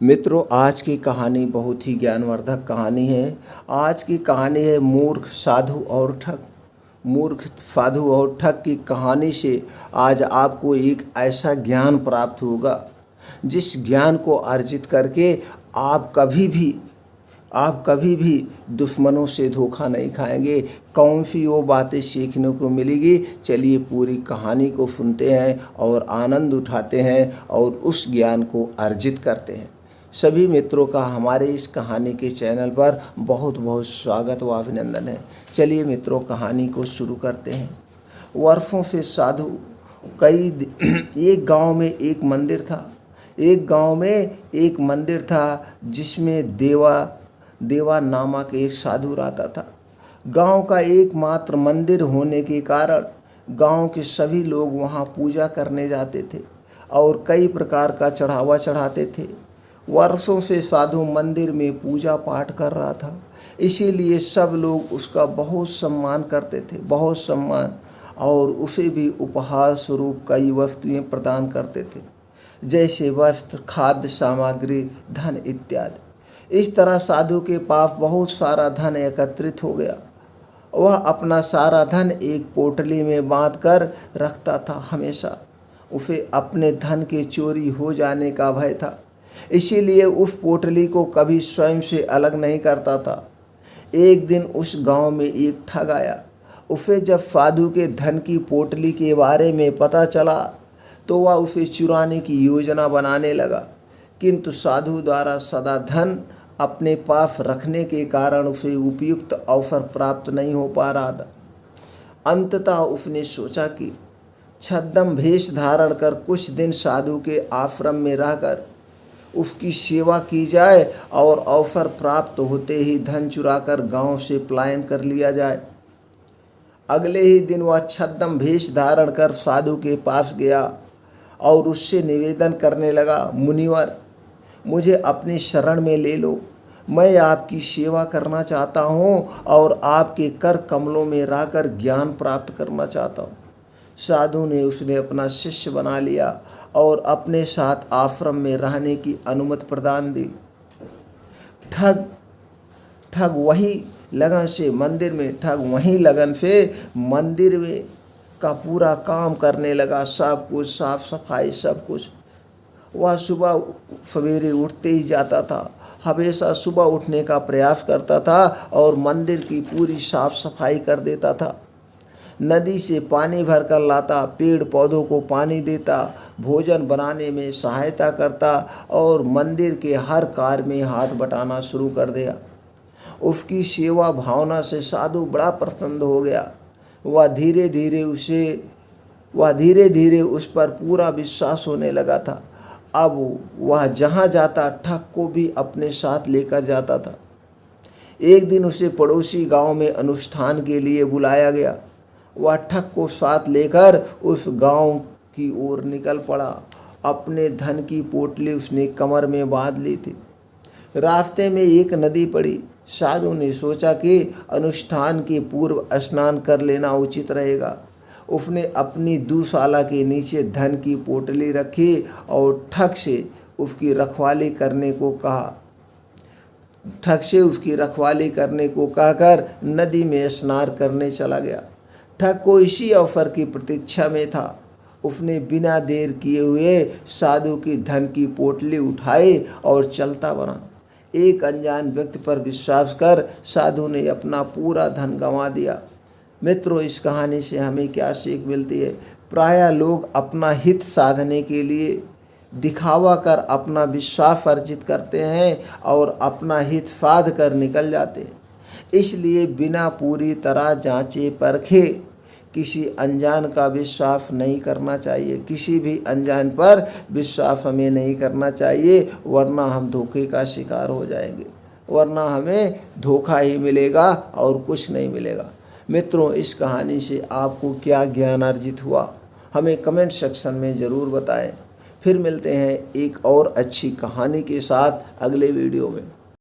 मित्रों, आज की कहानी बहुत ही ज्ञानवर्धक कहानी है। आज की कहानी है मूर्ख साधु और ठग। मूर्ख साधु और ठग की कहानी से आज आपको एक ऐसा ज्ञान प्राप्त होगा जिस ज्ञान को अर्जित करके आप कभी भी दुश्मनों से धोखा नहीं खाएंगे। कौन सी वो बातें सीखने को मिलेगी, चलिए पूरी कहानी को सुनते हैं और आनंद उठाते हैं और उस ज्ञान को अर्जित करते हैं। सभी मित्रों का हमारे इस कहानी के चैनल पर बहुत बहुत स्वागत व अभिनंदन है। चलिए मित्रों, कहानी को शुरू करते हैं। वर्षों से साधु एक गांव में एक मंदिर था। एक गांव में एक मंदिर था जिसमें देवा नामक एक साधु रहता था। गांव का एकमात्र मंदिर होने के कारण गांव के सभी लोग वहां पूजा करने जाते थे और कई प्रकार का चढ़ावा चढ़ाते थे। वर्षों से साधु मंदिर में पूजा पाठ कर रहा था, इसीलिए सब लोग उसका बहुत सम्मान करते थे, बहुत सम्मान, और उसे भी उपहार स्वरूप कई वस्तुएं प्रदान करते थे, जैसे वस्त्र, खाद्य सामग्री, धन इत्यादि। इस तरह साधु के पास बहुत सारा धन एकत्रित हो गया। वह अपना सारा धन एक पोटली में बांध कर रखता था। हमेशा उसे अपने धन के चोरी हो जाने का भय था, इसीलिए उस पोटली को कभी स्वयं से अलग नहीं करता था। एक दिन उस गांव में एक ठग आया। उसे जब साधु के धन की पोटली के बारे में पता चला तो वह उसे चुराने की योजना बनाने लगा, किंतु साधु द्वारा सदा धन अपने पास रखने के कारण उसे उपयुक्त अवसर प्राप्त नहीं हो पा रहा था। अंततः उसने सोचा कि छद्म भेष धारण कर कुछ दिन साधु के आश्रम में रहकर उसकी सेवा की जाए और अवसर प्राप्त होते ही धन चुराकर गांव से पलायन कर लिया जाए। अगले ही दिन वह छद्म भेष धारण कर साधु के पास गया और उससे निवेदन करने लगा, मुनिवर, मुझे अपनी शरण में ले लो। मैं आपकी सेवा करना चाहता हूँ और आपके कर कमलों में रहकर ज्ञान प्राप्त करना चाहता हूँ। साधु ने उसने अपना शिष्य बना लिया और अपने साथ आश्रम में रहने की अनुमति प्रदान दी। ठग वही लगन से मंदिर में का पूरा काम करने लगा, सब कुछ साफ सफाई, सब कुछ। वह सुबह सवेरे उठते ही जाता था, हमेशा सुबह उठने का प्रयास करता था और मंदिर की पूरी साफ सफाई कर देता था। नदी से पानी भर कर लाता, पेड़ पौधों को पानी देता, भोजन बनाने में सहायता करता और मंदिर के हर कार्य में हाथ बटाना शुरू कर दिया। उसकी सेवा भावना से साधु बड़ा प्रसन्न हो गया। वह धीरे धीरे उस पर पूरा विश्वास होने लगा था। अब वह जहाँ जाता ठग को भी अपने साथ लेकर जाता था। एक दिन उसे पड़ोसी गांव में अनुष्ठान के लिए बुलाया गया। वह ठग को साथ लेकर उस गांव की ओर निकल पड़ा। अपने धन की पोटली उसने कमर में बांध ली थी। रास्ते में एक नदी पड़ी। साधु ने सोचा कि अनुष्ठान के पूर्व स्नान कर लेना उचित रहेगा। उसने अपनी दुशाला के नीचे धन की पोटली रखी और ठग से उसकी रखवाली करने को कहकर नदी में स्नान करने चला गया। ठग को इसी अवसर की प्रतीक्षा में था। उसने बिना देर किए हुए साधु की धन की पोटली उठाई और चलता बना। एक अनजान व्यक्ति पर विश्वास कर साधु ने अपना पूरा धन गंवा दिया। मित्रों, इस कहानी से हमें क्या सीख मिलती है? प्रायः लोग अपना हित साधने के लिए दिखावा कर अपना विश्वास अर्जित करते हैं और अपना हित साध कर निकल जाते हैं। इसलिए बिना पूरी तरह जांचे परखे किसी अनजान का विश्वास नहीं करना चाहिए। किसी भी अनजान पर विश्वास हमें नहीं करना चाहिए, वरना हम धोखे का शिकार हो जाएंगे, वरना हमें धोखा ही मिलेगा और कुछ नहीं मिलेगा। मित्रों, इस कहानी से आपको क्या ज्ञान अर्जित हुआ, हमें कमेंट सेक्शन में ज़रूर बताएं। फिर मिलते हैं एक और अच्छी कहानी के साथ अगले वीडियो में।